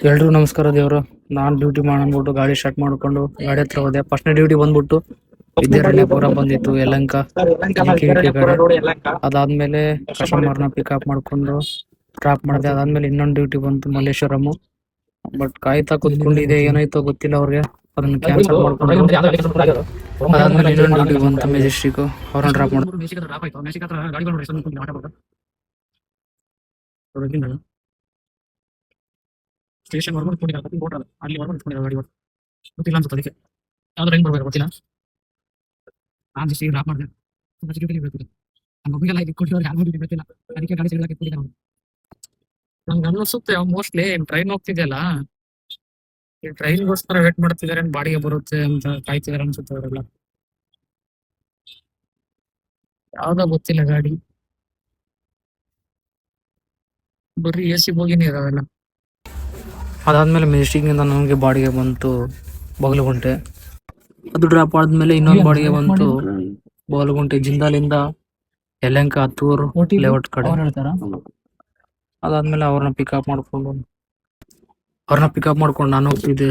ಎಲ್ರಿಗೂ ನಮಸ್ಕಾರ ದೇವ್ರು. ನಾನ್ ಡ್ಯೂಟಿ ಮಾಡ್ಬಿಟ್ಟು ಗಾಡಿ ಸ್ಟಾರ್ಟ್ ಮಾಡ್ಕೊಂಡು ಗಾಡಿ ಹತ್ರ ಹೋದೆ. ಫಸ್ಟ್ನೇ ಡ್ಯೂಟಿ ಬಂದ್ಬಿಟ್ಟು ವಿದ್ಯಾರಣ್ಯಪುರ ಬಂದಿತ್ತು, ಯಲಹಂಕ JKVT ಕಡೆ. ಅದಾದ್ಮೇಲೆ ಕಸ್ಟಮರ್ನ ಪಿಕಪ್ ಮಾಡ್ಕೊಂಡು ಡ್ರಾಪ್ ಮಾಡಿದೆ. ಅದಾದ್ಮೇಲೆ ಇನ್ನೊಂದು ಡ್ಯೂಟಿ ಬಂತು ಮಲ್ಲೇಶ್ವರಂ. ಬಟ್ ಕಾಯ್ತಾ ಕುತ್ಕೊಂಡಿದೆ, ಏನಾಯ್ತೋ ಗೊತ್ತಿಲ್ಲ ಅವ್ರಿಗೆ. ಅದನ್ನ ಕ್ಯಾನ್ಸಲ್ ಮಾಡ್ಕೊಂಡು ಅದಾದ್ಮೇಲೆ ಇನ್ನೊಂದು ಡ್ಯೂಟಿ ಬಂತು ಮೆಜೆಸ್ಟಿಕ್, ಅವ್ರನ್ನ ಡ್ರಾಪ್ ಮಾಡಿ ಸ್ಟೇಷನ್ ವರ್ಗು ಇಟ್ಕೊಂಡಿದ್ದಾರೆ. ಅಲ್ಲಿ ವರ್ಗು ಇಟ್ಕೊಂಡಿದ್ದಾರೆ ಗಾಡಿ ಗೊತ್ತಿಲ್ಲ ಅನ್ಸುತ್ತೆ. ಅದಕ್ಕೆ ಯಾವ್ದು ಹೆಂಗ್ ಬರ್ಬೇಕು ಗೊತ್ತಿಲ್ಲ. ನಾನು ಜಸ್ಟ್ ಈಗ ಡ್ರಾಪ್ ಮಾಡಿದೆ. ತುಂಬ ಸೆಕ್ಯೂರಿಟಿ ಬೇಕಿದೆ. ನಮ್ಮ ಮಗುಗೆಲ್ಲ ಇದು ಕೊಟ್ಟಿದ್ದಾರೆ, ಯಾರು ಗೊತ್ತಿಲ್ಲ. ಅದಕ್ಕೆ ಗಾಡಿ ಸಿಗಲ್ಲ ಕೆತ್ತಿದ್ದಾರೆ. ನಂಗೆ ಅನ್ನಿಸುತ್ತೆ ಮೋಸ್ಟ್ಲಿ ಟ್ರೈನ್ ಹೋಗ್ತಿದೆಯಲ್ಲ, ಈ ಟ್ರೈನ್ಗೋಸ್ಕರ ವೇಟ್ ಮಾಡ್ತಿದ್ದಾರೆ, ಬಾಡಿಗೆ ಬರುತ್ತೆ ಅಂತ ಕಾಯ್ತಿದ್ದಾರೆ ಅನ್ಸುತ್ತೆ ಅವರೆಲ್ಲ. ಯಾವ್ದೋ ಗೊತ್ತಿಲ್ಲ ಗಾಡಿ, ಬರೀ AC ಬೋಗಿನೇ ಇದಾವೆಲ್ಲ. ಅದಾದ್ಮೇಲೆ ಮೆಜೆಸ್ಟಿಕ್ನಿಂದ ನಮಗೆ ಬಾಡಿಗೆ ಬಂತು ಬಾಗಲಗುಂಟೆ. ಅದು ಡ್ರಾಪ್ ಆದ್ಮೇಲೆ ಇನ್ನೊಂದು ಬಾಡಿಗೆ ಬಂತು ಬಾಗಲಗುಂಟೆ ಜಿಂದಾಲಿಂದ ಯಲಹಂಕ ಹತ್ತೂರು ಲೇಔಟ್ ಕಡೆ. ಅದಾದ್ಮೇಲೆ ಅವ್ರನ್ನ ಪಿಕಪ್ ಮಾಡ್ಕೊಂಡು ನಾನು ಹೋಗ್ತಿದ್ದೆ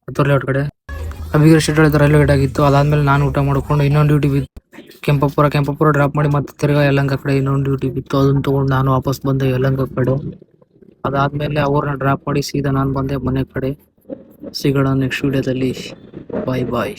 ಹತ್ತೂರು ಲೇಔಟ್ ಕಡೆ. ಅಬಿಗರ ಸ್ಟ್ರೀಟ್ ರೈಲ್ವೆ ಗೇಟ್ ಆಗಿತ್ತು. ಅದಾದ್ಮೇಲೆ ನಾನು ಊಟ ಮಾಡ್ಕೊಂಡು ಇನ್ನೊಂದು ಡ್ಯೂಟಿ ಬಿತ್ತು ಕೆಂಪಪುರ ಡ್ರಾಪ್ ಮಾಡಿ ಮತ್ತೆ ತಿರ್ಗಾ ಯಲಹಂಕ ಕಡೆ ಇನ್ನೊಂದು ಡ್ಯೂಟಿ ಬಿತ್ತು. ಅದನ್ನ ತಗೊಂಡು ನಾನು ವಾಪಸ್ ಬಂದೆ ಯಲಹಂಕ ಕಡೆ. ಅದಾದ್ಮೇಲೆ ಅವ್ರನ್ನ ಡ್ರಾಪ್ ಮಾಡಿ ಸೀದಾ ನಾನು ಬಂದೆ ಮನೆ ಕಡೆ. ಸಿಗೋಣ ನೆಕ್ಸ್ಟ್ ವಿಡಿಯೋದಲ್ಲಿ. ಬಾಯ್ ಬಾಯ್.